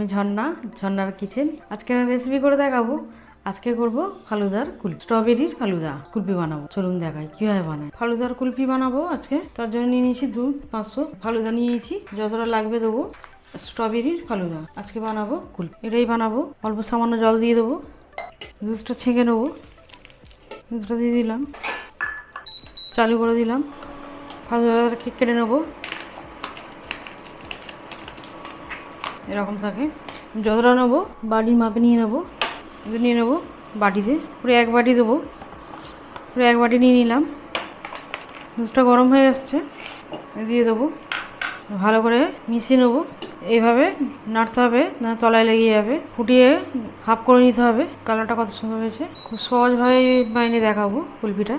আমি ঝর্ণার কিচেন। আজকে রেসিপি করে দেখাবো। আজকে করব ফালুদার কুলফি, স্ট্রবেরির ফালুদা কুলফি বানাবো। চলুন দেখাই কিভাবে বানায়। ফালুদার কুলফি বানাবো আজকে, তার জন্য নিয়ে নিয়েছি দুধ 500, ফালুদা নিয়েছি যতটা লাগবে দেবো। স্ট্রবেরির ফালুদা আজকে বানাবো কুলফি, এটাই বানাবো। অল্প সামান্য জল দিয়ে দেবো, দুধটা ছেঁকে নেবো। দুধটা দিয়ে দিলাম, চালু করে দিলাম। ফালুদাটাকে কেটে নেবো, এরকম থাকে। যতটা নেবো বাটির মাপে নিয়ে নেবো, নিয়ে নেবো বাটিতে, পুরো এক বাটি দেবো। পুরো এক বাটি নিয়ে নিলাম। দুধটা গরম হয়ে আসছে, দিয়ে দেবো। ভালো করে মিশিয়ে নেবো। এইভাবে নাড়তে হবে, না তলায় লেগে যাবে। ফুটিয়ে হাফ করে নিতে হবে। কালারটা কত সুন্দর হয়েছে। খুব সহজভাবে বাইনে দেখাবো কুলফিটা।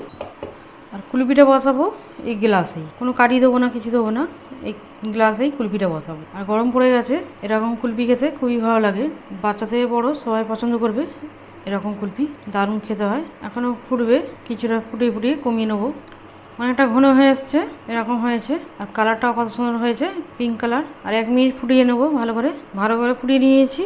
আর কুলফিটা বসাবো এই গ্লাসেই, কোনো কাটি দেবো না, কিছু দেবো না। এই গ্লাসেই কুলফিটা বসাবো। আর গরম পড়ে গেছে। এরকম কুলফি খেতে খুবই ভালো লাগে, বাচ্চা থেকে বড় সবাই পছন্দ করবে। এরকম কুলফি দারুণ খেতে হয়। এখনও ফুটবে, কিছুটা ফুটিয়ে ফুটিয়ে কমিয়ে নেবো। অনেকটা ঘন হয়ে এসছে, এরকম হয়েছে। আর কালারটাও কত সুন্দর হয়েছে, পিঙ্ক কালার। আর 1 মিনিট ফুটিয়ে নেবো ভালো করে। ভালো করে ফুটিয়ে নিয়েছি,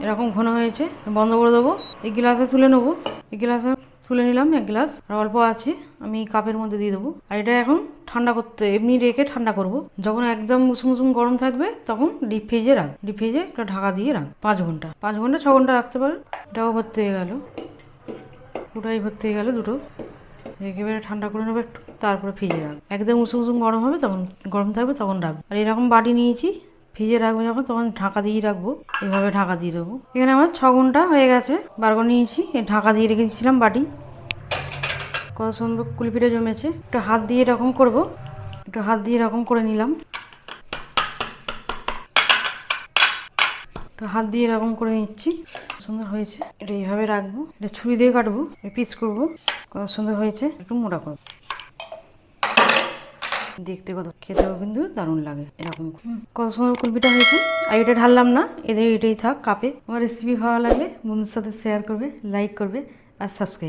এরকম ঘন হয়েছে। বন্ধ করে দেবো। এই গ্লাসে তুলে নেবো। এই গ্লাসে তুলে নিলাম 1 গ্লাস, আর অল্প আছে, আমি কাপের মধ্যে দিয়ে দেবো। আর এটা এখন ঠান্ডা করতে, এমনি রেখে ঠান্ডা করব। যখন একদম উষুম গরম থাকবে তখন ডিপ ফ্রিজে রাখ। ডিপ ফ্রিজে একটা ঢাকা দিয়ে রাখ 5 ঘন্টা, 5 ঘন্টা 6 ঘন্টা রাখতে পারো। এটাও ভর্তি হয়ে গেল, ওটাই ভর্তি হয়ে গেল দুটো। একেবারে ঠান্ডা করে নেবে একটু, তারপরে ফ্রিজে রাখ। একদম উষুম গরম হবে, তখন গরম থাকবে তখন রাখবো। আর এরকম বাটি নিয়েছি, ফ্রিজে রাখবো যখন, তখন ঢাকা দিয়ে রাখবো। এভাবে ঢাকা দিয়ে দেবো। এখানে আমার 6 ঘন্টা হয়ে গেছে, বার করে নিয়েছি। ঢাকা দিয়ে রেখে দিয়েছিলাম বাটি। কত সুন্দর কুলফিটা জমেছে। একটু হাত দিয়ে এরকম করব, একটু হাত দিয়ে এরকম করে নিলাম। একটু হাত দিয়ে এরকম করে নিচ্ছি। সুন্দর হয়েছে। এটা এইভাবে রাখবো। এটা ছুরি দিয়ে কাটবো, পিস করবো। কত সুন্দর হয়েছে। একটু মোটা করবো, দেখতে কত, খেতেও কিন্তু দারুণ লাগে। এরকম কত সুন্দর কুলফিটা হয়েছে। আর এটা ঢাললাম না, এটাই থাক কাপে। আমার রেসিপি ভালো লাগলে বন্ধুর সাথে শেয়ার করবে, লাইক করবে আর সাবস্ক্রাইব।